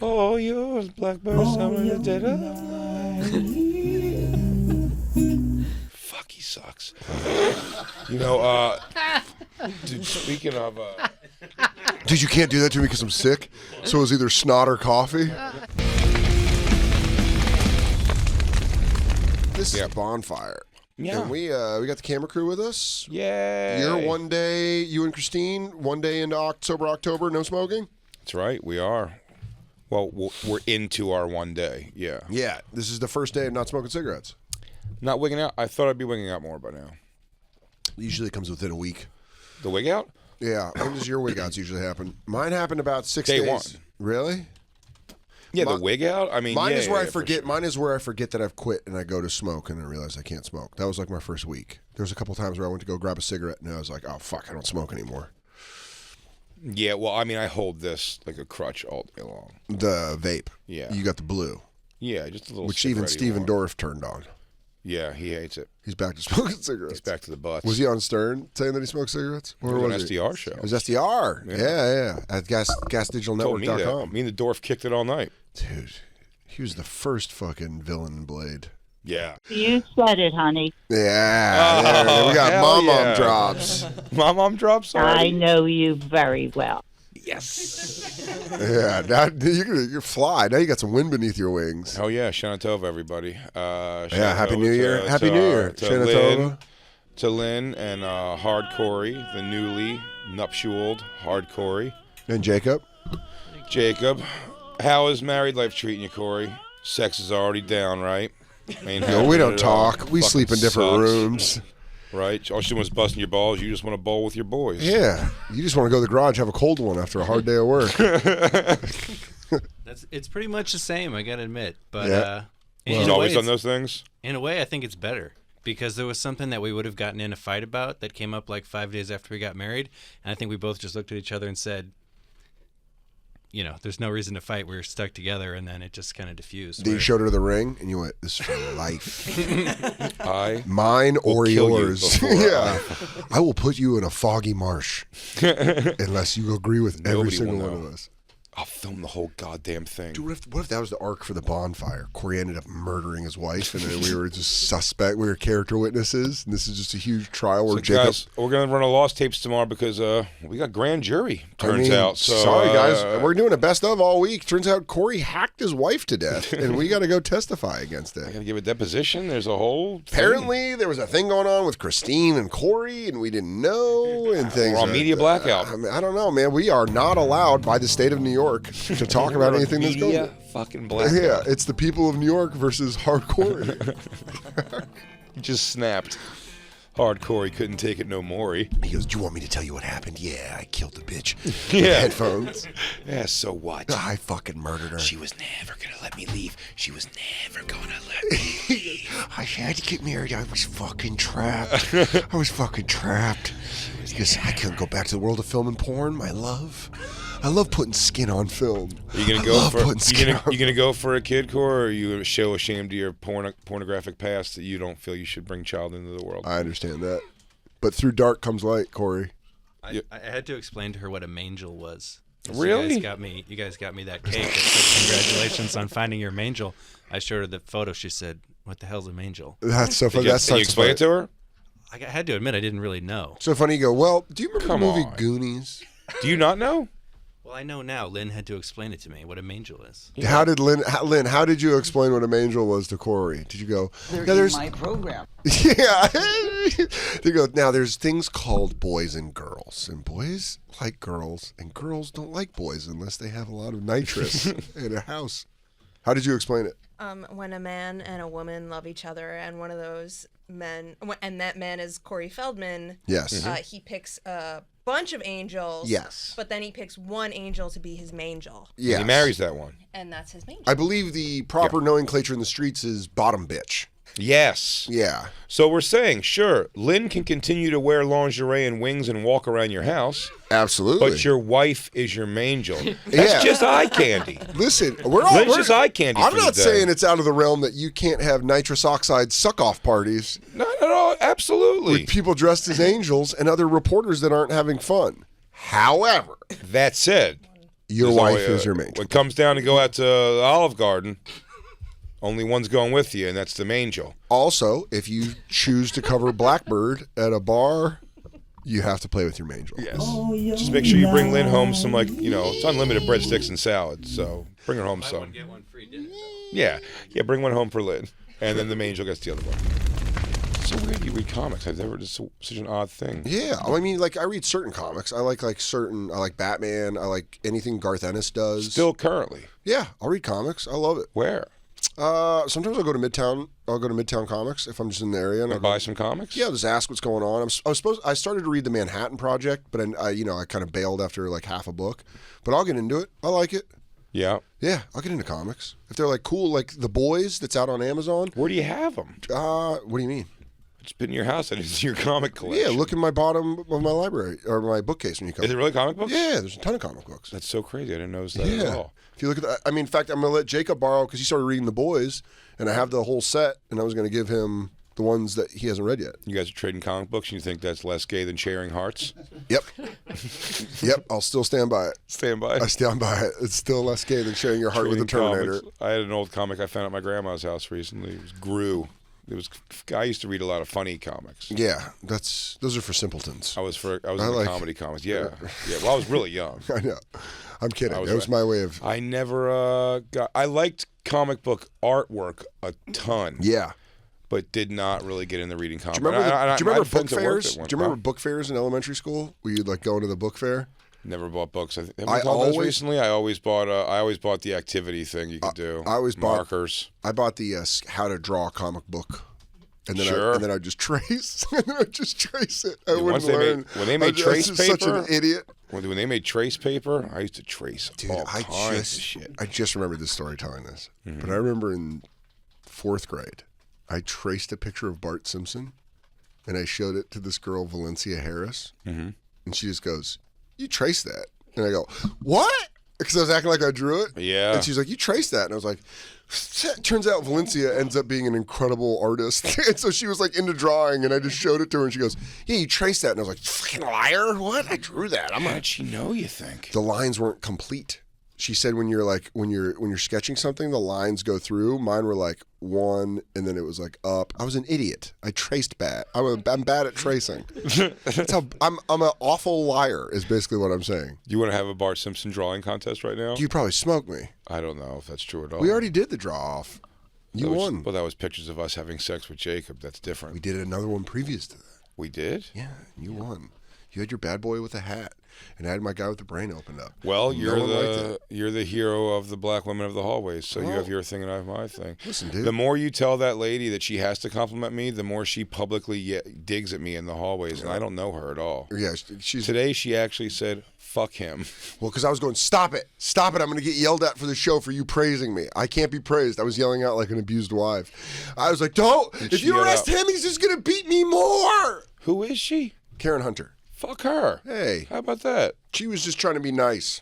Oh, yours, blackbird, summer the dead of night. Fuck, he sucks. You know, dude, speaking of... Dude, you can't do that to me because I'm sick. So it was either snot or coffee. This is Bonfire. Yeah. And we got the camera crew with us. Yay. You're one day, you and Christine, one day into October, no smoking? That's right, we are. Well, we're into our one day, yeah. Yeah, this is the first day of not smoking cigarettes. Not wigging out? I thought I'd be wigging out more by now. Usually it comes within a week. The wig out? Yeah. When does your wig outs usually happen? Mine happened about 6 Day days. one. Really? Yeah, the wig out? I mean, mine is where I for forget. sure. Mine is where I forget that I've quit and I go to smoke and I realize I can't smoke. That was like my first week. There was a couple times where I went to go grab a cigarette and I was like, oh, fuck, I don't smoke anymore. Yeah, well, I mean, I hold this like a crutch all day long. The vape. Yeah. You got the blue. Yeah, just a little. Which even Steven Dorff turned on. Yeah, he hates it. He's back to smoking cigarettes. He's back to the butts. Was he on Stern saying that he smoked cigarettes? It was an SDR show. It was SDR. Yeah. At gasdigitalnetwork.com. Me and the Dorf kicked it all night. Dude, he was the first fucking villain in Blade. Yeah. You said it, honey. Yeah. There we got hell mom drops. Mom drops already? I know you very well. Yes. Yeah. Now you're fly. Now you got some wind beneath your wings. Oh, yeah. Shanatova, everybody. Happy New Year. Happy New Year. Shanatova. To Lynn and Hard Corey, the newly nuptialed Hard Corey. And Jacob. How is married life treating you, Corey? Sex is already down, right? No, we don't talk. We sleep in different rooms. Right? All she was busting your balls. You just want to bowl with your boys. Yeah. You just want to go to the garage, have a cold one after a hard day of work. It's pretty much the same, I gotta admit. But Yeah. She's always done those things? In a way, I think it's better. Because there was something that we would have gotten in a fight about that came up like 5 days after we got married. And I think we both just looked at each other and said, you know, there's no reason to fight. We're stuck together, and then it just kind of diffused. Then you showed her the ring, and you went, "This is for life. Mine or yours." Yeah, I will put you in a foggy marsh unless you agree with every single one of us. I'll film the whole goddamn thing. Dude, what if that was the arc for the Bonfire? Corey ended up murdering his wife, and then we were just we were character witnesses, and this is just a huge trial where Jacob... Guys, we're going to run a lost tapes tomorrow because we got grand jury, turns out. So, sorry, guys. We're doing a best of all week. Turns out Corey hacked his wife to death, and we got to go testify against it. I got to give a deposition. There's a whole thing. Apparently, there was a thing going on with Christine and Corey, and we didn't know, and things. We're on media blackout. I don't know, man. We are not allowed by the state of New York to talk about anything that's going on. Fucking blackout. Yeah, it's the people of New York versus hardcore. He just snapped. Hardcore, he couldn't take it no more. He goes, "Do you want me to tell you what happened?" "Yeah, I killed the bitch." Yeah. Headphones. Yeah, so what? I fucking murdered her. She was never going to let me leave. She was never going to let me leave. I had to get married. I was fucking trapped. I was fucking trapped. Because I couldn't go back to the world of film and porn, my love. I love putting skin on film. Are you gonna go for you gonna go for a kid, Core, or are you so ashamed of your pornographic past that you don't feel you should bring child into the world? I understand that, but through dark comes light, Corey. I had to explain to her what a mangel was. Really? You guys got me that cake. It said, "Congratulations on finding your mangel." I showed her the photo. She said, "What the hell's a mangel?" That's so funny. Can you explain it to her? I had to admit I didn't really know. So funny. You go, "Well, do you remember the movie Goonies?" Do you not know? Well, I know now. Lynn had to explain it to me, what a mangel is. How did Lynn, how did you explain what a mangel was to Corey? Did you go, there's my program. Yeah. They go, now there's things called boys and girls, and boys like girls, and girls don't like boys unless they have a lot of nitrous in a house. How did you explain it? When a man and a woman love each other, and one of those men, and that man is Corey Feldman. Yes. He picks a bunch of angels. Yes. But then he picks one angel to be his mangel. Yeah. He marries that one. And that's his mangel. I believe the proper nomenclature in the streets is bottom bitch. Yes. Yeah. So we're saying, sure, Lynn can continue to wear lingerie and wings and walk around your house. Absolutely. But your wife is your mangel. That's just eye candy. Listen, Lynn's just eye candy. I'm not saying it's out of the realm that you can't have nitrous oxide suck-off parties. Not at all. Absolutely. With people dressed as angels and other reporters that aren't having fun. However, that said, Your There's wife always, is your angel. When it comes down to go out to the Olive Garden, only one's going with you, and that's the angel. Also, if you choose to cover Blackbird at a bar, you have to play with your angel. Yes. Just make sure you bring Lynn home some, it's unlimited breadsticks and salad, so bring her home some. Get one free dinner. Yeah, bring one home for Lynn, and then the angel gets the other one. It's so weird you read comics. I've never, it's such an odd thing. Yeah, I mean, I read certain comics. I like Batman. I like anything Garth Ennis does. Still currently. Yeah, I'll read comics. I love it. Where? Sometimes I'll go to Midtown. I'll go to Midtown Comics if I'm just in the area and I'll Buy some comics? Yeah, just ask what's going on. I started to read the Manhattan Project, but I kind of bailed after half a book. But I'll get into it. I like it. Yeah. Yeah, I'll get into comics if they're cool, like The Boys that's out on Amazon. Where do you have them? What do you mean? It's been in your house and it's in your comic collection. Yeah, look in my bottom of my library or my bookcase when you come. Is it really comic books? Yeah, there's a ton of comic books. That's so crazy. I didn't notice that at all. If you look at that, in fact, I'm going to let Jacob borrow because he started reading The Boys, and I have the whole set, and I was going to give him the ones that he hasn't read yet. You guys are trading comic books, and you think that's less gay than sharing hearts? Yep. Yep, I'll still stand by it. Stand by. I stand by it. It's still less gay than sharing your heart with a Terminator. Comics. I had an old comic I found at my grandma's house recently. It was Gru. I used to read a lot of funny comics. Yeah, those are for simpletons. I was into comedy comics. Yeah. Well, I was really young. I know. I'm kidding. That was my way of. I never I liked comic book artwork a ton. Yeah. But did not really get into reading comics. Do you remember book fairs? Do you remember book fairs in elementary school where you'd go into the book fair? Never bought books. Have you bought those recently? I always bought the activity thing you could do. I always bought markers. I bought the how to draw a comic book. And then I just trace. And then I just trace it. I wouldn't learn. When they made trace paper, such an idiot. When they made trace paper, I used to trace all kinds of shit. I just remembered this story telling this, but I remember in 4th grade, I traced a picture of Bart Simpson, and I showed it to this girl, Valencia Harris, and she just goes, "You traced that?" And I go, "What?" Because I was acting like I drew it. Yeah. And she's like, "You traced that?" And I was like, turns out Valencia ends up being an incredible artist. And so she was into drawing, and I just showed it to her, and she goes, "Yeah, you traced that." And I was like, "Fucking liar. What? I drew that." How did she know, you think? The lines weren't complete. She said when you're when you're sketching something, the lines go through. Mine were one, and then it was up. I was an idiot. I traced bad. I'm bad at tracing. That's how I'm an awful liar. Is basically what I'm saying. Do you want to have a Bart Simpson drawing contest right now? You probably smoke me. I don't know if that's true at all. We already did the draw off. You won. Well, that was pictures of us having sex with Jacob. That's different. We did another one previous to that. We did? Yeah, you won. You had your bad boy with a hat, and I had my guy with the brain opened up. Well, you're the hero of the black women of the hallways, so you have your thing and I have my thing. Listen, dude. The more you tell that lady that she has to compliment me, the more she publicly digs at me in the hallways, and I don't know her at all. Yeah, Today she actually said, "Fuck him." Well, because I was going, "Stop it. Stop it. I'm going to get yelled at for the show for you praising me. I can't be praised." I was yelling out like an abused wife. I was like, "Don't. If you arrest him, he's just going to beat me more." Who is she? Karen Hunter. Fuck her. Hey. How about that? She was just trying to be nice.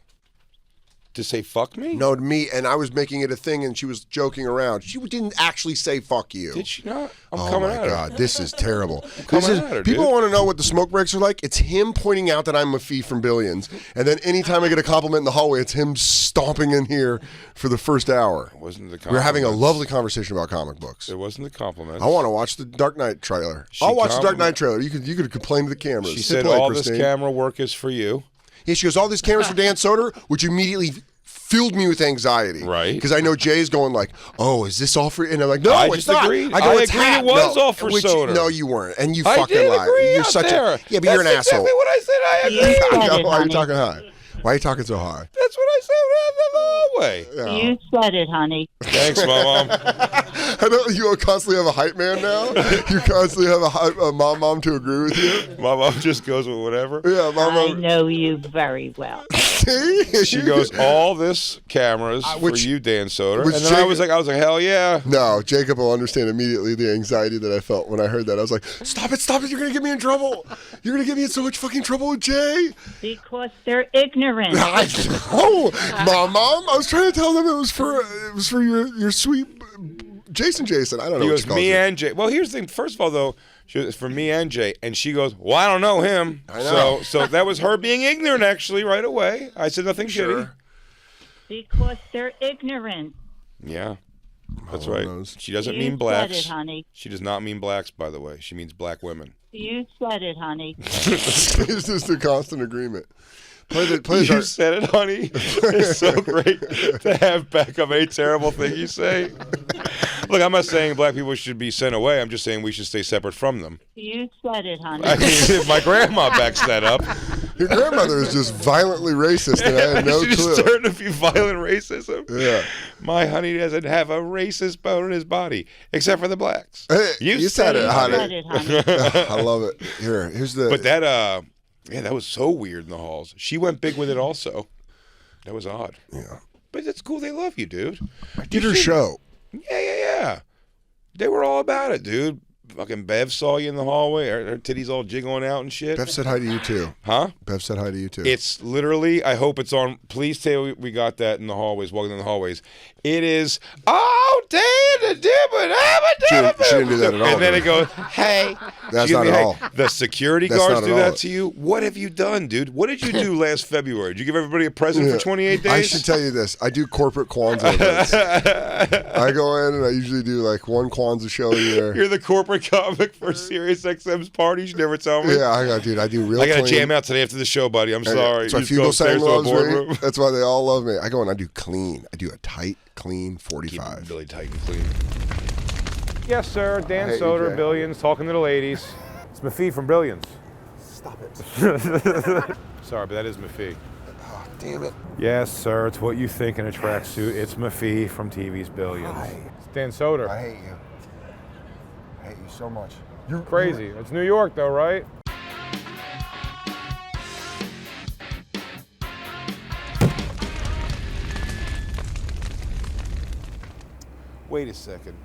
To say fuck me? No, to me, and I was making it a thing, and she was joking around. She didn't actually say fuck you. Did she not? I'm oh coming my at her. God, this is terrible. People want to know what the smoke breaks are like. It's him pointing out that I'm a fee from Billions, and then anytime I get a compliment in the hallway, it's him stomping in here for the first hour. It wasn't the We're having a lovely conversation about comic books. It wasn't the compliments. I want to watch the Dark Knight trailer. I'll watch the Dark Knight trailer. You could complain to the cameras. She said all this camera work is for you. Yeah, she goes, all these cameras for Dan Soder, which immediately filled me with anxiety. Right. Because I know Jay's going "Oh, is this all for?" And I'm like, "No, it's not." Agreed. I go, "It's agreed hat." it was all for Soder. No, you weren't, and you I fucking did lied. agree You're out such there. a you're an asshole. That's exactly what I said. I agree. Why are you honey. talking high? Why are you talking so high? That's what I said in the hallway. Yeah. You said it, honey. Thanks, my mom. I know you constantly have a hype man now. You constantly have a mom to agree with you. My mom just goes with whatever. Yeah, I mom. know you very well. She goes, all this cameras for you, Dan Soder. And then I was like, hell yeah. No, Jacob will understand immediately the anxiety that I felt when I heard that. I was like, stop it, you're going to get me in trouble. You're going to get me in so much fucking trouble with Jay. Because they're ignorant. I know. Mom, I was trying to tell them it was for your sweet Jason. I don't know. He what goes, you call me it. and Jay. Well, here's the thing. First of all, though, it's for me and Jay. And she goes, well, I don't know him. I know. So that was her being ignorant, actually, right away. I said nothing shitty. Because they're ignorant. Yeah, that's All right. those. She doesn't You mean said blacks. it, honey. She does not mean blacks, by the way. She means black women. You said it, honey. It's just a constant agreement. Play You the said it, honey. It's so great to have back up any terrible thing you say. Look, I'm not saying black people should be sent away. I'm just saying we should stay separate from them. You said it, honey. I mean, if my grandma backs that up, Your grandmother is just violently racist, and I had no she just clue. turned to be violent racism. Yeah. My honey doesn't have a racist bone in his body, except for the blacks. Hey, you said it, You honey. said it, honey. I love it. Here's the. But that, yeah, that was so weird in the halls. She went big with it also. That was odd. Yeah. But that's cool. They love you, dude. I did her show. Yeah. They were all about it, dude. Fucking Bev saw you in the hallway. Her titties all jiggling out and shit. Bev said hi to you too. Huh? Bev said hi to you too. It's literally, I hope it's on. Please tell we got that in the hallways, walking in the hallways. It is, oh, damn, She didn't do that at all, And then dude. it goes, hey. That's She not gives at me, all. hey. The security That's guards not at do all. that to you? What have you done, dude? What did you do last February? Did you give everybody a present for 28 days? I should tell you this. I do corporate Kwanzaa events. I go in and I usually do like one Kwanzaa show a year. You're the corporate comic for Sirius XM's parties. You never tell me. Yeah, dude. I do real. I got to clean. jam out today after the show, buddy. I'm sorry. That's why You just go Fugle upstairs Sang to a loves boardroom. me. That's why they all love me. I go and I do clean. I do a tight, clean 45. Really tight and clean. Yes, sir. I Dan hate you, Soder, Jay. Billions, talking to the ladies. It's Mafee from Billions. Stop it. Sorry, but that is Mafee. Oh, damn it. Yes, sir. It's what you think in a tracksuit. It's Mafee from TV's Billions. It's Dan Soder. I hate you. I hate you so much. You're Crazy. It's New York, though, right? Wait a second.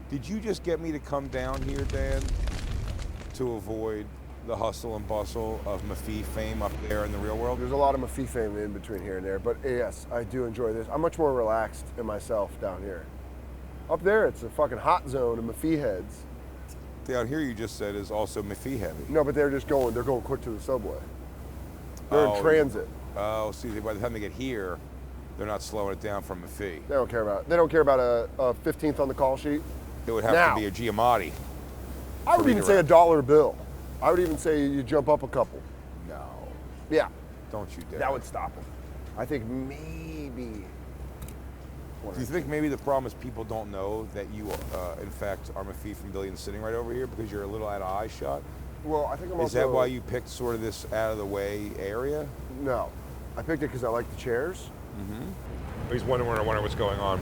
Did you just get me to come down here, Dan, to avoid the hustle and bustle of Mafee fame up there in the real world? There's a lot of Mafee fame in between here and there, but yes, I do enjoy this. I'm much more relaxed in myself down here. Up there, it's a fucking hot zone of Mafee heads. Down here, you just said is also Mafee heavy. No, but they're going quick to the subway. They're in transit. Oh, see, by the time they get here, they're not slowing it down from Mafee. They don't care about it. They don't care about a 15th on the call sheet. It would have Now. to be a Giamatti. I would me even to say rent. $1 bill. I would even say you jump up a couple. No, Yeah, don't you dare. that would stop them. I think maybe. Do you think maybe the problem is people don't know that you, in fact, are Mafee from Billions sitting right over here because you're a little out of eye shot? Well, I think I'm Is also. that why you picked sort of this out of the way area? No, I picked it because I like the chairs. He's wondering what's going on.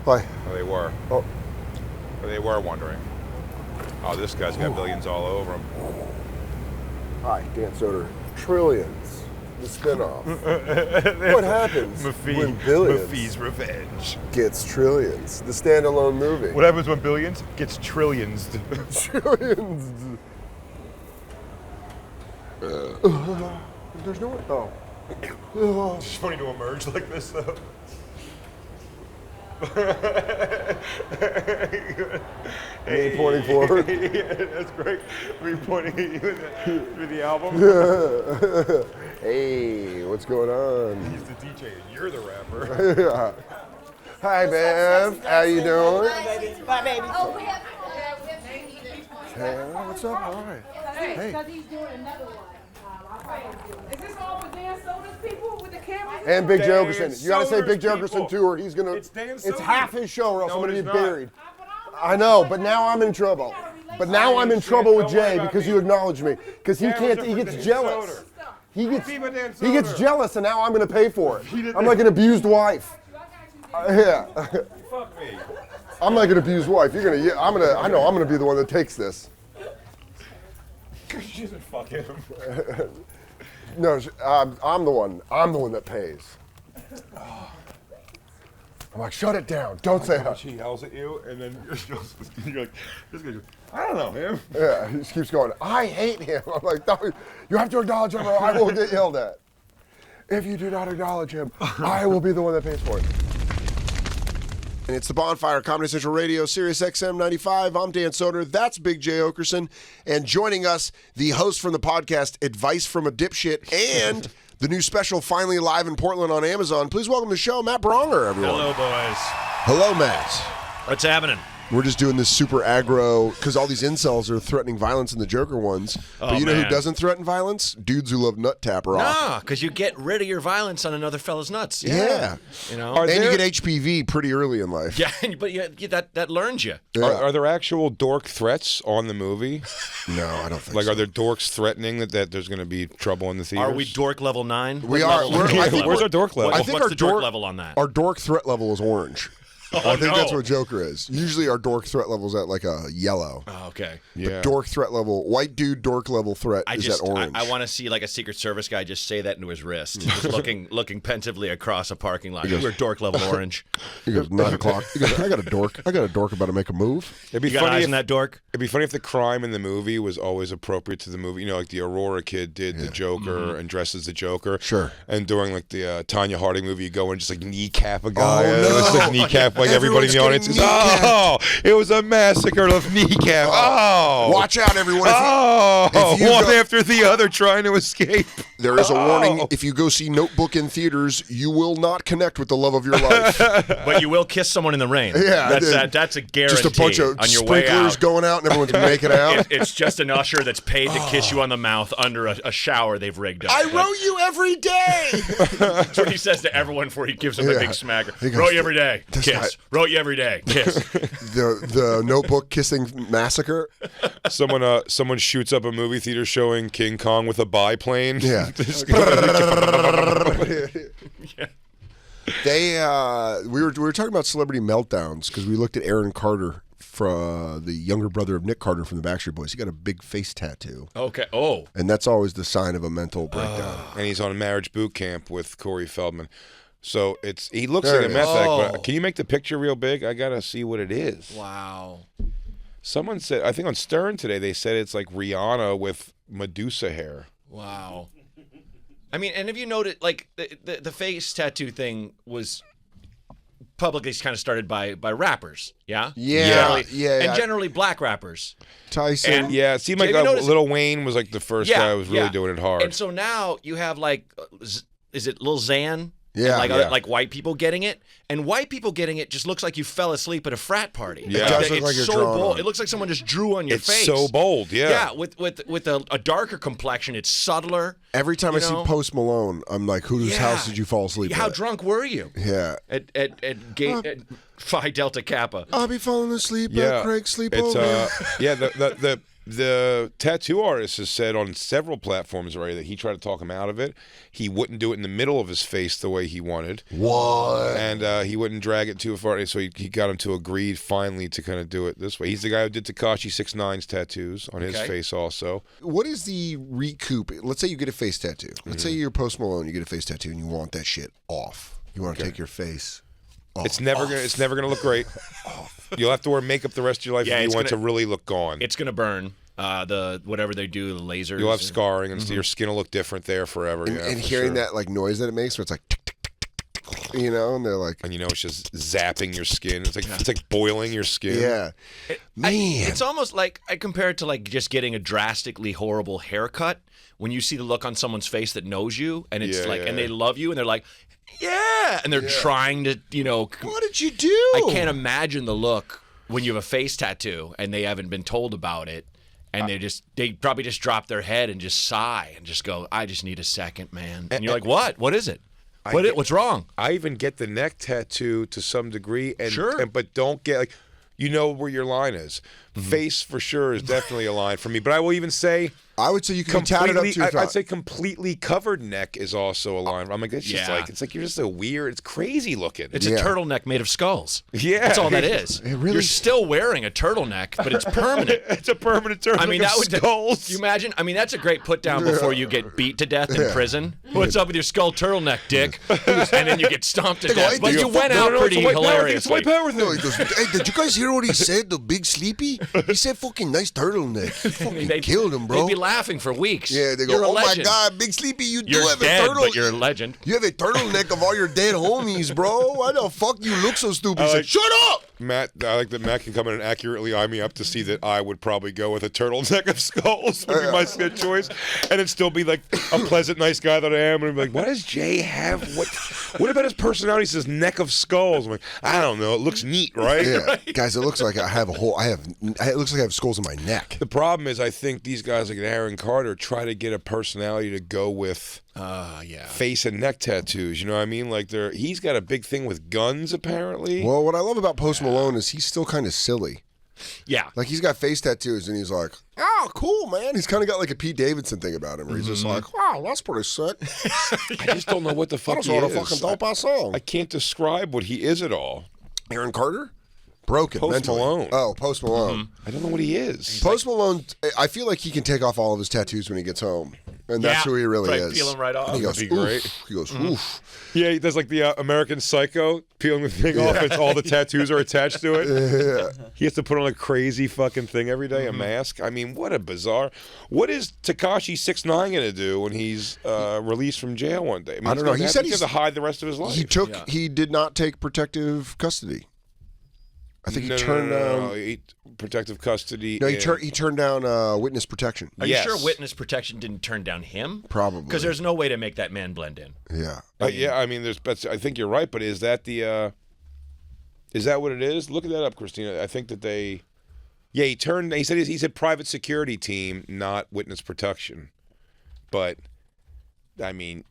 Hi. Oh, they were. Oh, Or they were wondering. Oh, this guy's got Billions all over him. hi, Dan Soder. Trillions. The spinoff. What happens when Billions Revenge. gets Trillions? The standalone movie. What happens when Billions gets Trillions? Trillions. There's no one. Oh. It's funny to emerge like this, though. Me pointing forward. Yeah, that's great. Me pointing at you through the album. Hey, what's going on? He's the DJ and you're the rapper. Yeah. Hi, Bev. How you doing? Bye, baby. Hey, what's up? All right. Hey. Because he's doing another one. Is this all for Dan Soder's people with the cameras? And Big Dan Jokerson. You gotta say Big Soder's Jokerson people. too, or he's gonna. It's Dan It's Soder. half his show, or else No, I'm gonna it get is not. buried. I know, but now I'm in trouble. But now I'm in trouble with Jay because you acknowledged me. Because he Cameras can't. are He for gets Dan jealous. Soder. He gets. Keep it Dan He gets Soder. jealous, and now I'm gonna pay for it. I'm like an abused wife. Yeah. Fuck me. I'm like an abused wife. You're gonna. Yeah, I'm gonna. I know. I'm gonna be the one that takes this. She doesn't fuck him. No, I'm the one. I'm the one that pays. I'm like, shut it down. Don't say hi. She yells at you, and then you're like, this guy. I don't know him. Yeah, he just keeps going, I hate him. I'm like, no, you have to acknowledge him or I will get yelled at. If you do not acknowledge him, I will be the one that pays for it. And it's the Bonfire, Comedy Central Radio, Sirius XM 95. I'm Dan Soder. That's Big J. Oakerson. And joining us, the host from the podcast Advice from a Dipshit and The new special finally live in Portland on Amazon. Please welcome to the show, Matt Braunger, everyone. Hello, boys. Hello, Matt. What's happening? We're just doing this super aggro because all these incels are threatening violence in the Joker ones. But you know who doesn't threaten violence? Dudes who love nut tap rock. Nah, because you get rid of your violence on another fella's nuts. Yeah. You know? And you get HPV pretty early in life. Yeah, but that learns you. Yeah. Are there actual dork threats on the movie? No, I don't think Like, so. are there dorks threatening that there's going to be trouble in the theaters? Are we dork level 9? We are. Where's our dork level? I think what's our the dork level on that? Our dork threat level is orange. I think that's what Joker is. Usually our dork threat level is at like a yellow. Oh, okay. But dork threat level, white dude dork level threat is at orange. I want to see like a Secret Service guy just say that into his wrist, just looking pensively across a parking lot. We're dork level orange. He goes, 9 o'clock. He goes, I got a dork about to make a move. It'd be You got funny eyes if on that dork? It'd be funny if the crime in the movie was always appropriate to the movie. You know, like the Aurora kid did the Joker and dressed as the Joker. Sure. And during like the Tanya Harding movie, you go and just like kneecap a guy. Oh, no. It's like kneecap like everybody in the audience. Is, kneecapped. oh, it was a massacre of kneecap. Oh. Watch out, everyone. If you one after the other trying to escape. There is a warning. If you go see Notebook in theaters, you will not connect with the love of your life. But you will kiss someone in the rain. Yeah, that's a guarantee. Just a bunch of on your way sprinklers out. going out and everyone's making out. It's just an usher that's paid to kiss you on the mouth under a shower they've rigged up. I wrote you every day. That's what he says to everyone before he gives them a big smacker. He goes, Wrote you every day. this Kiss. guy- Wrote you every day. Kiss. The Notebook kissing massacre. Someone shoots up a movie theater showing King Kong with a biplane. Yeah. We were talking about celebrity meltdowns because we looked at Aaron Carter, the younger brother of Nick Carter from the Backstreet Boys. He got a big face tattoo. Okay. Oh. And that's always the sign of a mental breakdown. And he's on marriage boot camp with Corey Feldman. So he looks There like a it meth is. addict, but can you make the picture real big? I gotta see what it is. Wow. Someone said, I think on Stern today, they said it's like Rihanna with Medusa hair. Wow. I mean, and have you noted, like, the face tattoo thing was publicly kind of started by rappers, yeah? Yeah. And generally black rappers. Tyson. And- Yeah, it seemed like Have you noticed- Lil Wayne was like the first guy who was really doing it hard. And so now you have, like, is it Lil Xan? Yeah, And yeah. like white people getting it, and white people getting it just looks like you fell asleep at a frat party. Yeah. It does Like, look like it's you're so drawn bold. on. It looks like someone just drew on your It's face. so bold, yeah. Yeah, with a darker complexion, it's subtler. Every time you I see know? Post Malone, I'm like, whose Yeah. house did you fall asleep How at? drunk were you? Yeah. At Phi Delta Kappa. I'll be falling asleep Yeah, at Craig's it's sleepover. the tattoo artist has said on several platforms already that he tried to talk him out of it. He wouldn't do it in the middle of his face the way he wanted. What? And he wouldn't drag it too far, so he got him to agree finally to kind of do it this way. He's the guy who did Tekashi 6ix9ine's tattoos on his face also. What is the recoup? Let's say you get a face tattoo. Let's say you're Post Malone, you get a face tattoo, and you want that shit off. You want to take your face off. It's never gonna look great. You'll have to wear makeup the rest of your life Yeah, if you it's want gonna- to really look gone. It's gonna burn. Whatever they do, the lasers. You'll have scarring, and your skin will look different there forever. And, yeah, and for hearing sure. that like noise that it makes, where it's like, tick, tick, tick, tick, tick, you know, and they're like, And it's just zapping your skin. It's like boiling your skin. yeah, man. It's almost like I compare it to like just getting a drastically horrible haircut. When you see the look on someone's face that knows you, and it's and they love you, and they're like, yeah, and they're trying to, What did you do? I can't imagine the look when you have a face tattoo and they haven't been told about it, and they probably just drop their head and just sigh and just go, I just need a second, man. And you're like, what? What is it? What's wrong? I even get the neck tattoo to some degree, Sure. but don't get like, where your line is. Face for sure is definitely a line for me. But I will even say, I would say you can tat it up to your I'd top. say completely covered neck is also a line. I'm like, that's just Yeah. it's like you're just a weird. It's crazy looking. It's a turtleneck made of skulls. Yeah. That's all that is. It really- You're still wearing a turtleneck, but it's permanent. It's a permanent turtleneck. I mean, that would skulls. you imagine? I mean, that's a great put down before you get beat to death in prison. What's up with your skull turtleneck, dick? And then you get stomped to death. But you went out pretty hilariously. It's white power thing. No, he goes, hey, did you guys hear what he said, the big sleepy? He said fucking nice turtleneck. He fucking killed him, bro. They'd be laughing for weeks. Yeah, they go, You're a oh my legend. God, Big Sleepy, you do You're have dead, a turtle. but you're a legend. You have a turtleneck of all your dead homies, bro. Why the fuck you look so stupid? He said, shut up! Matt, I like that Matt can come in and accurately eye me up to see that I would probably go with a turtleneck of skulls would be my good choice, and it'd still be like a pleasant, nice guy that I am, and I'd be like, why does Jay have what about his personality? He says neck of skulls. I'm like, I don't know. It looks neat, right? Yeah, guys, it looks like I have it looks like I have skulls in my neck. The problem is, I think these guys like Aaron Carter try to get a personality to go with face and neck tattoos. You know what I mean? Like he's got a big thing with guns, apparently. Well, what I love about Post Malone is he's still kind of silly. Yeah. Like he's got face tattoos and he's like, oh, cool, man. He's kind of got like a Pete Davidson thing about him where he's just like, wow, that's pretty sick. I just don't know what the fuck That's he what a is. fucking dope ass song. I can't describe what he is at all. Aaron Carter? Broken Post mentally. Malone. Oh, Post Malone. I don't know what he is. Post Malone, I feel like he can take off all of his tattoos when he gets home. And that's who he really Probably is. peel them right off. And he goes, That'd be great. oof. He goes, oof. Yeah, he does like the American Psycho, peeling the thing off, and all the tattoos are attached to it. Yeah. He has to put on a crazy fucking thing every day, a mask. I mean, what a bizarre. What is Tekashi 6ix9ine going to do when he's released from jail one day? I, mean, I don't know. He said he's going to hide the rest of his life. He did not take protective custody. I think he turned down. Protective custody. No, he turned down witness protection. Are you sure witness protection didn't turn down him? Probably. Because there's no way to make that man blend in. Yeah. Yeah, I mean, I think you're right, but is that is that what it is? Look that up, Christina. I think that they. Yeah, he said he said private security team, not witness protection. But I mean,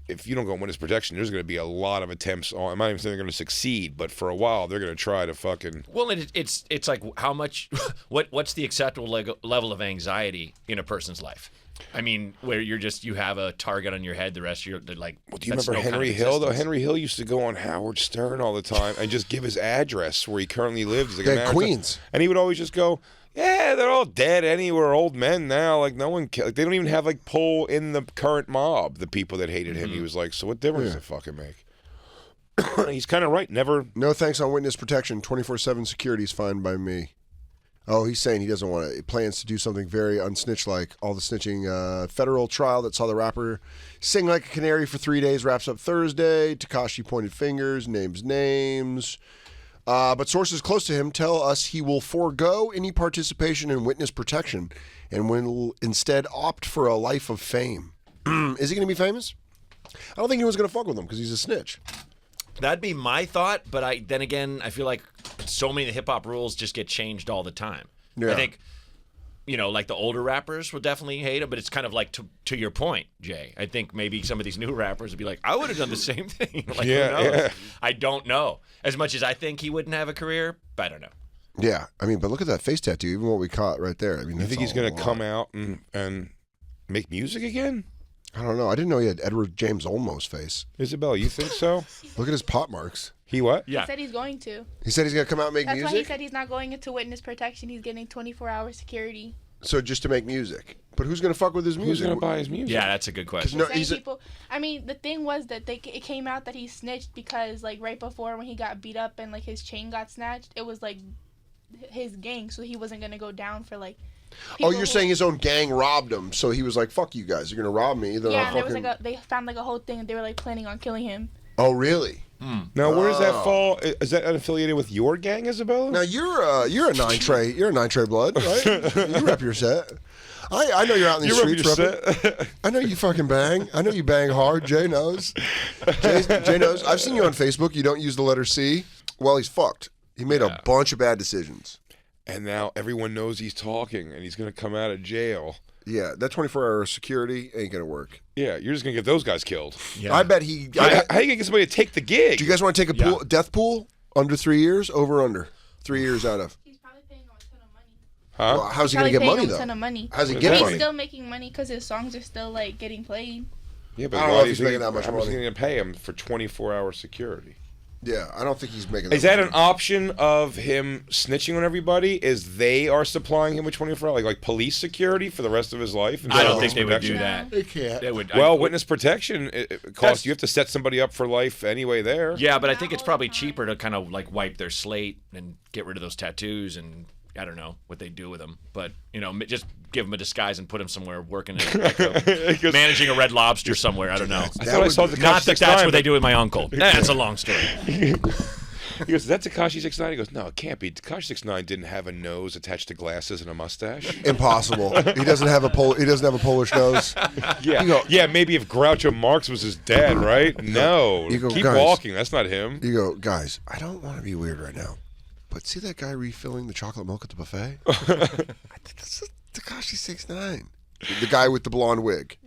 if you don't go witness protection, there's going to be a lot of attempts on. I'm not even saying they're going to succeed, but for a while they're going to try to fucking. Well, it's like how much, what's the acceptable level of anxiety in a person's life? I mean, where you have a target on your head, the rest of your like. Well, do you remember Henry Hill though? Henry Hill used to go on Howard Stern all the time and just give his address where he currently lives. Like Queens, and he would always just go. Yeah, they're all dead anywhere, old men now. Like, no one like, they don't even have, like, pull in the current mob, the people that hated him. He was like, so what difference does it fucking make? He's kind of right. Never. No thanks on witness protection. 24/7 security is fine by me. Oh, he's saying he doesn't want to. He plans to do something very unsnitch-like. All the snitching federal trial that saw the rapper sing like a canary for 3 days wraps up Thursday. Tekashi pointed fingers, names. But sources close to him tell us he will forego any participation in witness protection and will instead opt for a life of fame. Is he going to be famous? I don't think anyone's going to fuck with him because he's a snitch. That'd be my thought, but then again, I feel like so many of the hip-hop rules just get changed all the time. Yeah. I think, like the older rappers will definitely hate him, but it's kind of like to your point, Jay. I think maybe some of these new rappers would be like, I would have done the same thing. Like, who knows? Yeah. I don't know. As much as I think he wouldn't have a career, but I don't know. Yeah, I mean, but look at that face tattoo, even what we caught right there. I mean, you think he's going to come out and make music again? I don't know. I didn't know he had Edward James Olmos face. Isabel, you think so? Look at his pot marks. He what? Yeah. He said he's going to. He said he's going to come out and make music? That's why he said he's not going into witness protection. He's getting 24-hour security. So just to make music. But who's going to fuck with his music? Who's going to buy his music? Yeah, that's a good question. No, I mean, the thing was that it came out that he snitched because, like, right before when he got beat up and, like, his chain got snatched, it was, like, his gang, so he wasn't going to go down for, like... Oh, you're saying his own gang robbed him, so he was like, fuck you guys, you're going to rob me. Then yeah, and there was, like, they found, like, a whole thing, and they were, like, planning on killing him. Oh, really? Now, where does that fall? Is that affiliated with your gang, Isabella? Now, you're a 9 Tray blood, right? You rep your set. I know you're out in the streets repping. I know you fucking bang. I know you bang hard. Jay knows. Jay knows. I've seen you on Facebook. You don't use the letter C. Well, he's fucked. He made a bunch of bad decisions. And now everyone knows he's talking, and he's going to come out of jail. Yeah, that 24-hour security ain't going to work. Yeah, you're just going to get those guys killed. Yeah. I bet he... How are you going to get somebody to take the gig? Do you guys want to take a death pool? Under 3 years? Over or under? 3 years out of... He's probably paying him a ton of money. Huh? Well, how's he going to get money, though? A ton of money. How's he get money? He's still making money because his songs are still, like, getting played. Yeah, but I don't know if he's making that much money. How much is he going to pay him for 24-hour security? Yeah, I don't think he's making that Is that an option of him snitching on everybody? Is they are supplying him with 24-hour, like police security for the rest of his life? I don't think they would do that. They can't. They would. Well, witness protection it costs. You have to set somebody up for life anyway there. Yeah, but I think it's probably cheaper to kind of like wipe their slate and get rid of those tattoos and I don't know what they do with him, but just give him a disguise and put him somewhere working in managing a Red Lobster somewhere. I don't know. I thought I saw Tekashi Not that 6ix9ine, that's what but- they do with my uncle. That's a long story. He goes, is that Tekashi 6ix9ine? He goes, no, it can't be. Tekashi 6ix9ine didn't have a nose attached to glasses and a mustache. Impossible. He doesn't have a Polish nose. Yeah, maybe if Groucho Marx was his dad, right? No. You go, Keep guys, walking. That's not him. You go, guys, I don't want to be weird right now, but see that guy refilling the chocolate milk at the buffet? I think that's Tekashi 6ix9ine. The guy with the blonde wig.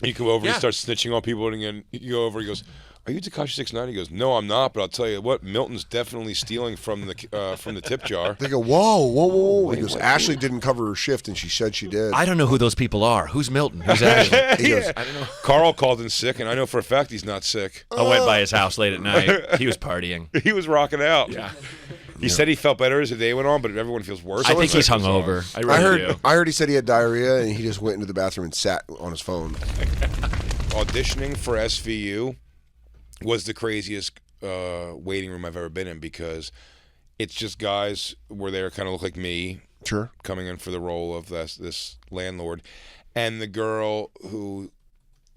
You come over, he starts snitching on people, and then you go over, he goes, are you Tekashi 6ix9ine? He goes, no, I'm not, but I'll tell you what, Milton's definitely stealing from the tip jar. They go, whoa. He goes, Ashley didn't cover her shift, and she said she did. I don't know who those people are. Who's Milton? Who's Ashley? He goes, I don't know. Carl called in sick, and I know for a fact he's not sick. I went by his house late at night. He was partying. He was rocking out. Yeah. He said he felt better as the day went on, but everyone feels worse. I think he's hungover. I heard he said he had diarrhea, and he just went into the bathroom and sat on his phone. Auditioning for SVU was the craziest waiting room I've ever been in, because it's just guys where they kind of look like me, sure, coming in for the role of this landlord, and the girl who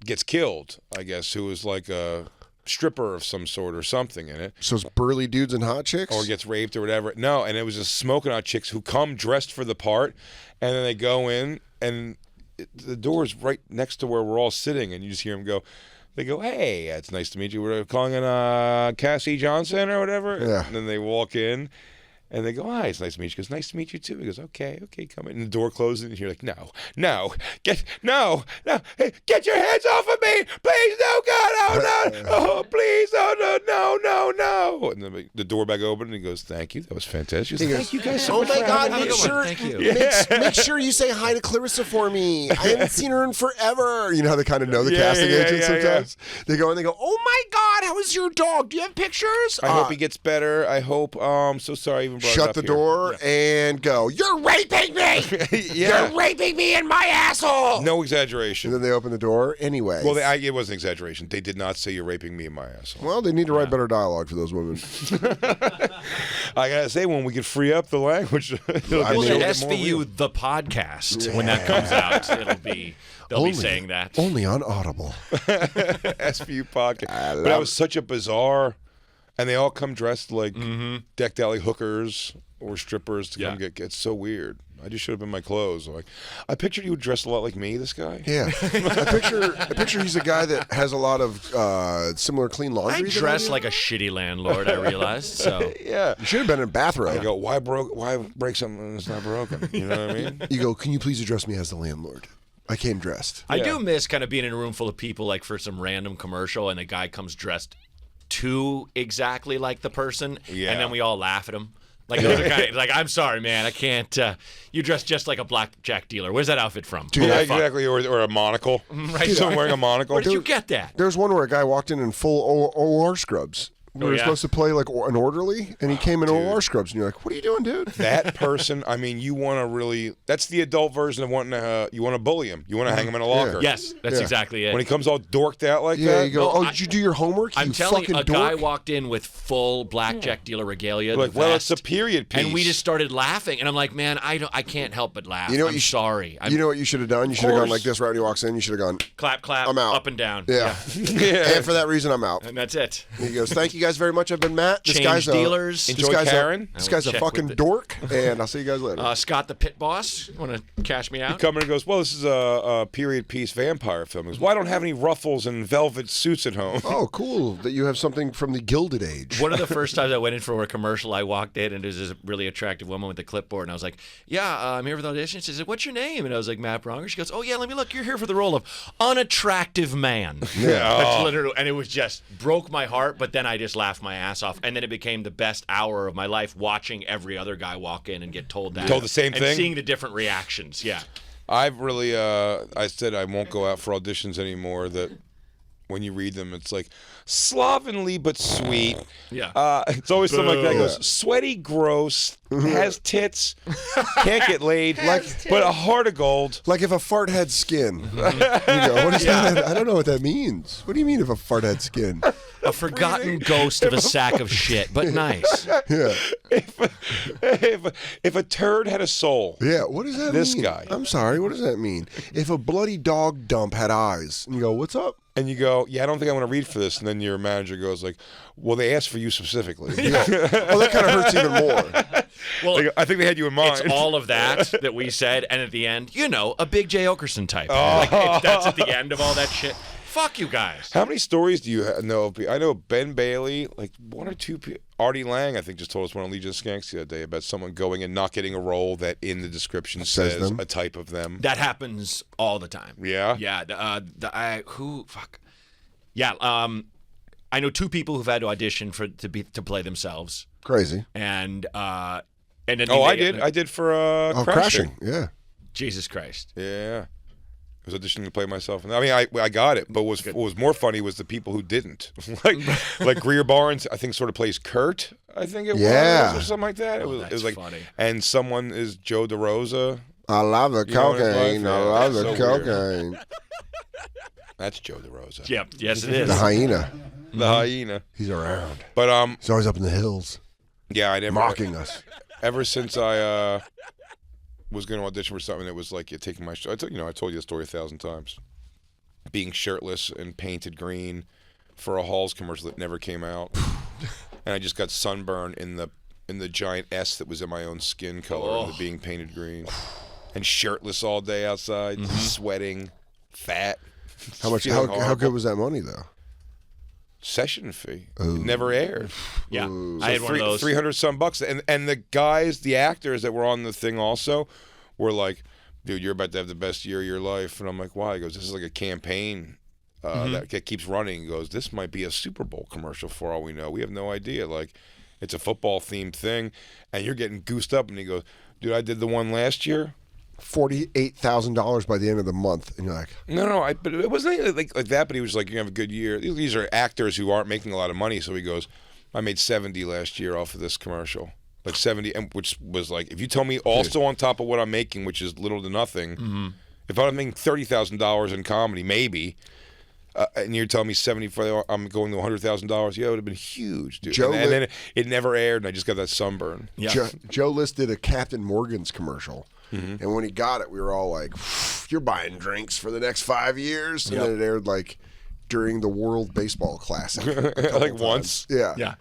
gets killed, I guess, who is like a stripper of some sort or something in it. So it's burly dudes and hot chicks? Or gets raped or whatever. No, and it was just smoking hot chicks who come dressed for the part, and then they go in, and the door's right next to where we're all sitting, and you just hear them go, they go, hey, it's nice to meet you. We're calling in Cassie Johnson or whatever. Yeah. And then they walk in, and they go, hi, it's nice to meet you. She goes, nice to meet you too. He goes, okay, come in. And the door closes, and you're like, no, get your hands off of me, please, no, God, oh, please, no. And then the door back open, and he goes, thank you, that was fantastic. She goes, thank you guys so Oh much my for God, having me." Thank you. Make sure you say hi to Clarissa for me. I haven't seen her in forever. You know how they kind of know the casting agents sometimes? They go and they go, oh my God, how is your dog? Do you have pictures? I hope he gets better. I hope. I'm so sorry I even brought it Shut up the here. door and go, you're raping me! Yeah. You're raping me in my asshole! No exaggeration. And then they open the door anyway. Well, it wasn't exaggeration. They did not say you're raping me in my asshole. Well, they need to write better dialogue for those women. I gotta say, when we can free up the language, it'll I get mean, a little bit more real. SVU the podcast when that comes out, they'll be saying that. Only on Audible. SVU podcast. But that was such a bizarre, and they all come dressed like decked out like hookers or strippers to come get. It's so weird. I just should have been my clothes. Like, I pictured you dressed a lot like me. This guy. Yeah, I picture he's a guy that has a lot of similar clean laundry. I dress like a shitty landlord, I realized. So Yeah. You should have been in a bathrobe. I go, why break something that's not broken? You know what I mean? You go, can you please address me as the landlord? I came dressed. I do miss kind of being in a room full of people, like for some random commercial, and the guy comes dressed too exactly like the person, Yeah. and then we all laugh at him. Like, those are kind of, like, I'm sorry, man, I can't. You dress just like a blackjack dealer. Where's that outfit from? Yeah, exactly. Or a monocle. Right. Someone wearing a monocle. Where did you get that? There was one where a guy walked in full OR scrubs. We were yeah? supposed to play like an orderly, and he came in OR scrubs, and you're like, "What are you doing, dude?" That person, I mean, you want to really. That's the adult version of wanting to. You want to bully him. You want to hang him in a locker. Yes, that's Yeah. exactly it. When he comes all dorked out like Yeah, that. you go, No, "Oh, I- did you do your homework? I'm you telling fucking you, a dork." guy walked in with full blackjack dealer regalia. Like, the well, it's vest, a period piece. and we just started laughing, and I'm like, man, I can't help but laugh. You know what I'm you sh- sorry. You know what you should have done? You should have gone course. like this right when he walks in. You should have gone, clap, clap, I'm out. up and down. yeah. And for that reason, I'm out. And that's it. He goes, "Thank you guys very much. I've been Matt. This Change guy's dealers. This Enjoy guy's Karen. This guy's a check fucking with it. dork, and I'll see you guys later." Scott the pit boss, want to cash me He out? comes in and goes, well, this is a period piece vampire film. He goes, well, I don't have any ruffles and velvet suits at home. Oh, cool that you have something from the Gilded Age. One of the first times I went in for a commercial, I walked in and there was this really attractive woman with a clipboard, and I was like, "Yeah, I'm here for the audition." She said, "What's your name?" And I was like, "Matt Braunger." She goes, "Oh yeah, let me look. You're here for the role of unattractive man." Yeah. That's literally, and it was just broke my heart. But then I just laughed my ass off, and then it became the best hour of my life watching every other guy walk in and get told that, Told the same and thing? seeing the different reactions. Yeah. I've really, I said I won't go out for auditions anymore. That when you read them. It's like slovenly but sweet. Yeah. It's always something like that. It goes sweaty, gross, has tits, can't get laid, but a heart of gold. Like if a fart had skin. You know, what is that? I don't know what that means. What do you mean if a fart had skin? A forgotten ghost of a sack of shit, but nice. Yeah. If a turd had a soul. Yeah, what does that mean? This guy. I'm sorry, what does that mean? If a bloody dog dump had eyes, and you go, what's up? And you go, yeah, I don't think I want to read for this. And then your manager goes like, well, they asked for you specifically. Well, that kind of hurts even more. Well, Like, I think they had you in mind. it's all of that we said, and at the end, a big J. Oakerson type. Like, that's at the end of all that shit. Fuck you guys. How many stories do you know? I know Ben Bailey, like one or two people. Artie Lang, I think, just told us one on Legion of Skanks the other day about someone going and not getting a role that in the description says a type of them. That happens all the time. Yeah? Yeah. Yeah. I know two people who've had to audition to play themselves. Crazy. And then I did for Crashing. Yeah. Jesus Christ. Yeah. I was auditioning to play myself. I mean, I got it, but what was more funny was the people who didn't. like Greer Barnes, I think, sort of plays Kurt. I think it was, or something like that. It was like funny. And someone is Joe DeRosa. I love the cocaine. I love the cocaine. That's Joe DeRosa. Yep. Yes, it is. The hyena. The hyena. He's around. But he's always up in the hills. Yeah, I never mocking us. Ever since I was going to audition for something that was like taking my I told you the story 1,000 times. Being shirtless and painted green for a Halls commercial that never came out, and I just got sunburn in the giant S that was in my own skin color, and the being painted green, and shirtless all day outside, sweating, fat. How much? How good was that money though? Session fee. It never aired. Yeah, So I had one of those. $300 some bucks, and the guys, the actors that were on the thing also, were like, "Dude, you're about to have the best year of your life." And I'm like, "Why?" He goes, "This is like a campaign that keeps running." He goes, "This might be a Super Bowl commercial for all we know. We have no idea. Like, it's a football themed thing, and you're getting goosed up." And he goes, "Dude, I did the one last year." $48,000 by the end of the month, and you're like, No, but it wasn't like that. But he was like, "You have a good year." These are actors who aren't making a lot of money, so he goes, "I made 70 last year off of this commercial, like 70, and which was like, if you tell me also on top of what I'm making, which is little to nothing, if I'm making $30,000 in comedy, maybe." And you're telling me 74, I'm going to $100,000. Yeah, it would have been huge, dude. And then it never aired, and I just got that sunburn. Yeah. Joe List did a Captain Morgan's commercial. And when he got it, we were all like, "You're buying drinks for the next 5 years." And then it aired like during the World Baseball Classic, like once. Yeah. Yeah.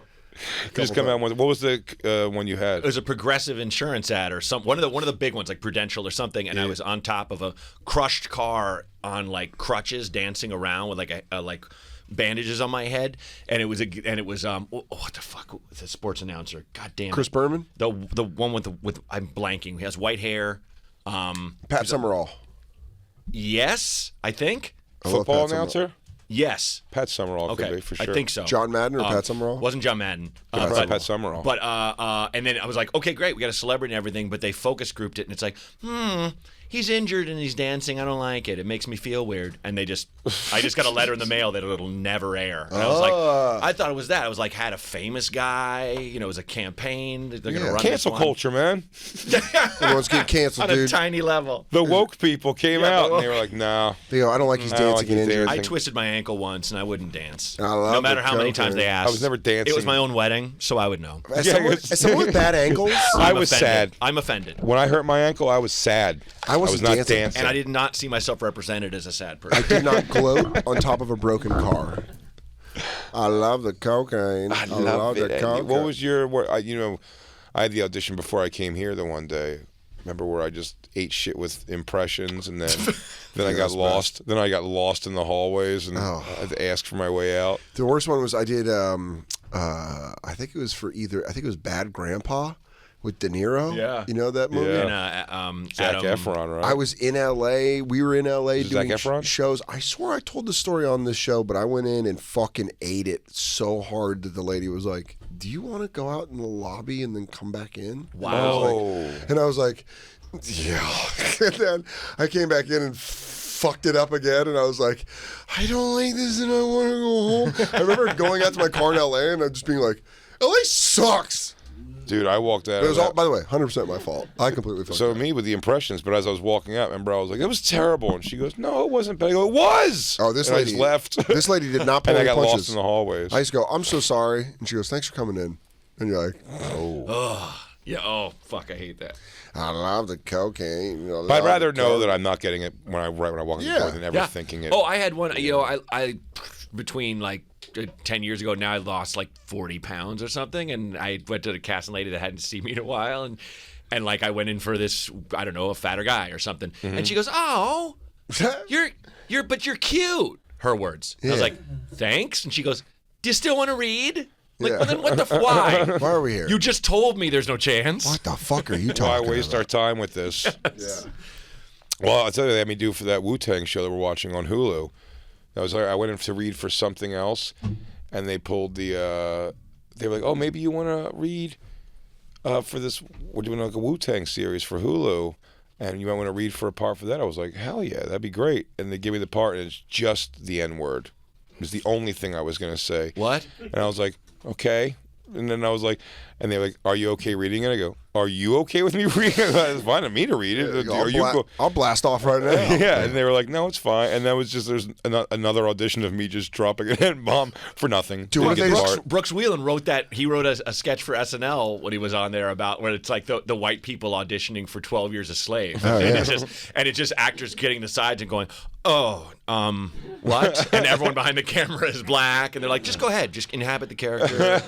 Just come out. What was the one you had? It was a Progressive insurance ad or some one of the big ones like Prudential or something, and I was on top of a crushed car on like crutches, dancing around with like a like bandages on my head, and it was what the fuck? The sports announcer, god damn it. Chris Berman, the one with I'm blanking. He has white hair. Pat Summerall. Yes, I think. Football announcer. Yes. Pat Summerall could be, for sure. I think so. John Madden or Pat Summerall? Wasn't John Madden. Pat Summerall. But and then I was like, okay, great, we got a celebrity and everything, but they focus grouped it, and it's like, he's injured and he's dancing. I don't like it. It makes me feel weird. And I just got a letter in the mail that it'll never air. And I was like, I thought it was that. I was like, had a famous guy. It was a campaign. They're gonna run cancel this one. culture, man. Everyone's getting canceled, on dude. a tiny level. The woke people came out and they were like, "No." They go, "I don't like he's dancing and injured." I twisted my ankle once and I wouldn't dance. I love no matter the how many cocaine. times they asked. I was never dancing. It was my own wedding, so I would know. As someone with bad ankles, I was offended. sad. I'm offended. When I hurt my ankle, I was sad. I was not dancing. dancing. And I did not see myself represented as a sad person. I did not gloat on top of a broken car. I love the cocaine. I love it. the cocaine. What was your? I had the audition before I came here the one day. Remember where I just ate shit with impressions, and then I got lost. Then I got lost in the hallways, and I had to ask for my way out. The worst one was I did. I think it was for I think it was Bad Grandpa with De Niro. Yeah. You know that movie? Yeah. And, Zac Adam, Efron, right? I was in L.A. We were in L.A. Is it doing Zac Efron? shows. I swore I told the story on this show, but I went in and fucking ate it so hard that the lady was like, "Do you want to go out in the lobby and then come back in?" Wow. And I was like, "Yeah." And then I came back in and fucked it up again, and I was like, I don't like this, and I want to go home. I remember going out to my car in LA, and I'm just being like, LA sucks. Dude, I walked out. It was all, by the way, 100% my fault. I completely fucked So up. me with the impressions, but as I was walking out, remember I was like, "It was terrible," and she goes, "No, it wasn't bad." I go, "It was." Oh, this and lady I just left. This lady did not pull and I any got punches. lost in the hallways. I used to go, I'm so sorry, and she goes, thanks for coming in. And you're like, Yeah. Oh, fuck. I hate that. I love the cocaine. You know, But I'd love rather the know coke. that I'm not getting it when I walk in the door than ever thinking it. Oh, I had one. You know, I between like 10 years ago now, I lost like 40 pounds or something, and I went to the casting lady that hadn't seen me in a while, and like I went in for this, I don't know, a fatter guy or something, and she goes, "Oh, but you're cute." Her words. I was like, "Thanks," and she goes, "Do you still want to read?" Like, well, then what the why? Why are we here? You just told me there's no chance. What the fuck are you Why talking waste about? our time with this? Yeah. Well, I'll tell you, they had me do for that Wu-Tang show that we're watching on Hulu. I went in to read for something else, and they pulled the. They were like, "Oh, maybe you want to read for this. We're doing like a Wu-Tang series for Hulu, and you might want to read for a part for that." I was like, "Hell yeah, that'd be great!" And they give me the part, and it's just the N-word. It was the only thing I was gonna say. What? And I was like, "Okay." And then I was like, and they're like, "Are you okay reading it?" I go, "Are you okay with me reading it?" It's fine with me to read it. I'll blast off right now. Yeah, and they were like, "No, it's fine." And that was just there's another audition of me just dropping an N-bomb for nothing. Dude, Brooks Wheelan wrote that. He wrote a sketch for SNL when he was on there about where it's like the white people auditioning for 12 Years a Slave, and it's just actors getting the sides and going, "Oh, what?" And everyone behind the camera is black, and they're like, "Just go ahead, just inhabit the character."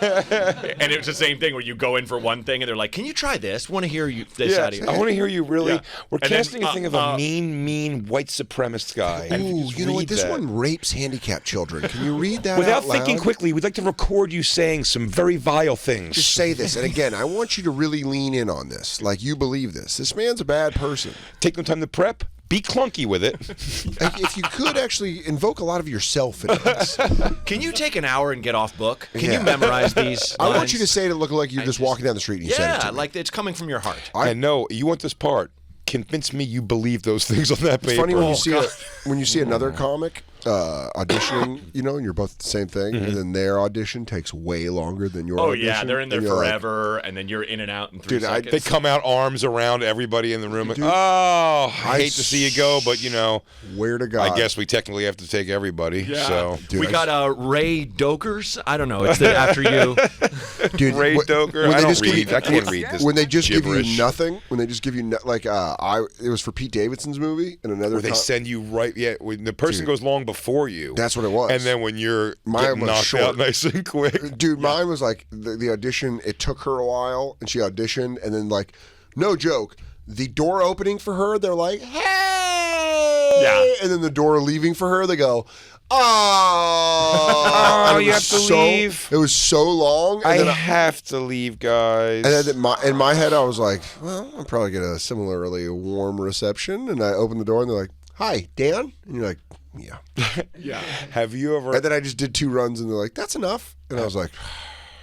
And it was the same thing where you go in for one thing, and they're like, "Can you try this? Want to hear you this out of you?" I want to hear you really. Yeah. We're And casting then, a thing of a mean white supremacist guy. Ooh, Just you know what? read This that. one rapes handicapped children. Can you read that Without out loud? thinking quickly, we'd like to record you saying some very vile things. Just say this. And again, I want you to really lean in on this. Like you believe this. This man's a bad person. Take no time to prep. Be clunky with it. If you could actually invoke a lot of yourself in this. Can you take an hour and get off book? Can you memorize these? I want lines? you to say it look like you're just walking down the street and you said it Yeah, to me. like it's coming from your heart. I know. You want this part. Convince me you believe those things on that paper. It's funny when you see another comic auditioning, you know, and you're both the same thing, and then their audition takes way longer than your Oh audition. yeah, they're in there and you're like, forever, and then you're in and out in 3 Dude, seconds. They come out arms around everybody in the room. Like, Dude, oh, I hate to see you go, but you know, where to God. I guess we technically have to take everybody. Yeah. So Dude, we got Ray Dokers. I don't know. It's the after you. Dude, Ray Doker. when I they don't just give read. you- I can't read this. When they just gibberish. give you nothing, when they just give you it was for Pete Davidson's movie and another. Where they send you right. Yeah, when the person goes long before you. That's what it was. And then when you're Mine getting was knocked short. out nice and quick. Dude, mine was like the audition. It took her a while, and she auditioned, and then like, no joke, the door opening for her, they're like, "Hey!" Yeah. And then the door leaving for her, they go, "Oh!" Oh, And it you was have to leave. It was so long. I And then have to leave, guys. and then in my head, I was like, well, I'll probably get a similarly warm reception. And I opened the door, and they're like, "Hi, Dan," and you're like, "Yeah." Yeah. Have you ever? And then I just did 2 runs, and they're like, "That's enough." And I was like,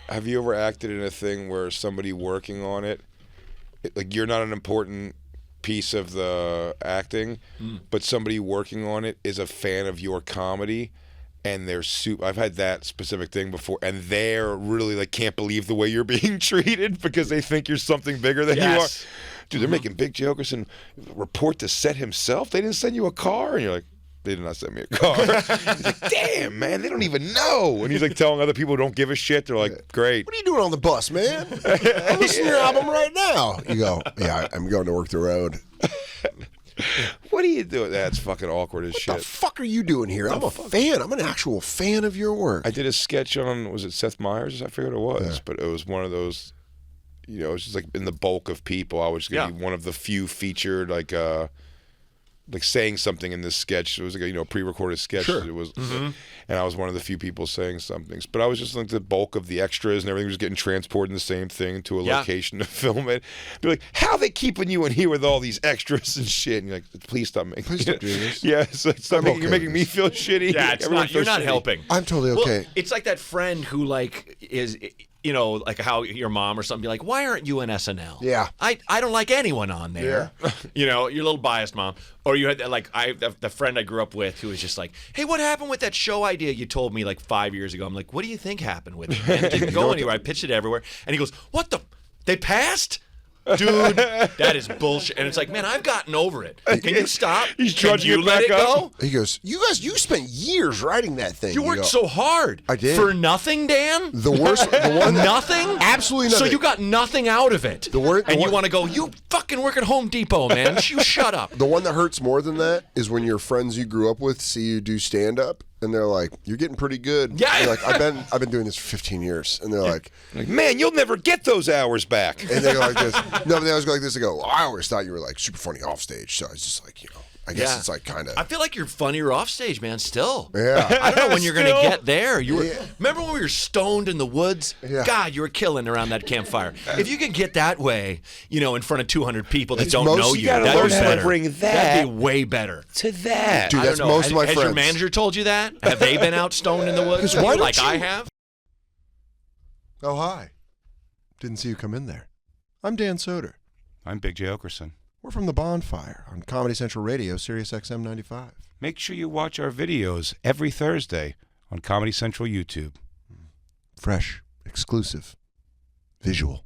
Have you ever acted in a thing where somebody working on it, like you're not an important piece of the acting, but somebody working on it is a fan of your comedy, and they're I've had that specific thing before, and they're really like can't believe the way you're being treated because they think you're something bigger than you are. Yes. Dude, they're making big jokers and report to set himself. They didn't send you a car, and you're like, they did not send me a car. He's like, damn, man, they don't even know. And he's like telling other people who don't give a shit. They're like, great. "What are you doing on the bus, man? I'm listening to your album right now." You go, "Yeah, I'm going to work the road." What are you doing? That's fucking awkward as What shit. the fuck are you doing here? I'm a fan. I'm an actual fan of your work. I did a sketch on, was it Seth Meyers? I forget what it was, but it was one of those, you know, it was just like in the bulk of people. I was going to be one of the few featured, like saying something in this sketch. It was like a, you know, pre-recorded sketch. Sure. It was, and I was one of the few people saying something. But I was just like the bulk of the extras and everything was getting transported in the same thing to a location to film it. Be like, how are they keeping you in here with all these extras and shit? And you're like, please stop making. Please stop doing this. Yeah, it's like, stop making, you're making me feel shitty. Yeah, it's Everyone not. You're feels not shitty. helping. I'm totally Well, okay. it's like that friend who like is you know, like how your mom or something be like, why aren't you in SNL? Yeah. I don't like anyone on there. You know, you're a little biased, mom. Or you had like the friend I grew up with who was just like, hey, what happened with that show idea you told me like 5 years ago? I'm like, what do you think happened with it? Man, it didn't go anywhere. I pitched it everywhere. And he goes, what the? They passed? Dude, that is bullshit. And it's like, man, I've gotten over it. Can you stop? He's Can trudging you it let back it go? He goes, you spent years writing that thing. You worked go, so hard. I did. For nothing, Dan? The worst, the one that, Nothing? absolutely nothing. So you got nothing out of it. And you want to go, you fucking work at Home Depot, man. You shut up. The one that hurts more than that is when your friends you grew up with see you do stand-up, and they're like, you're getting pretty good. Yeah. You're like, I've been doing this for 15 years. And they're like, man, you'll never get those hours back. and they go like this. No, they always go like this. They go, I always thought you were like super funny off stage. So it's just like, you know, I guess it's like kind of. I feel like you're funnier off stage, man, still. Yeah. I don't know when you're going to Still? get there. Remember when we were stoned in the woods? Yeah. God, you were killing around that campfire. If you can get that way, you know, in front of 200 people that It's don't most- know you you, gotta that'd learn be how to better. bring that That'd be way better. To that. Dude, I that's don't know. most of my Has friends. your manager told you that? Have they been out stoned in the woods? Why don't like you- I have? Oh, hi. Didn't see you come in there. I'm Dan Soder. I'm Big J. Oakerson. We're from the Bonfire on Comedy Central Radio, Sirius XM 95. Make sure you watch our videos every Thursday on Comedy Central YouTube. Fresh, exclusive, visual.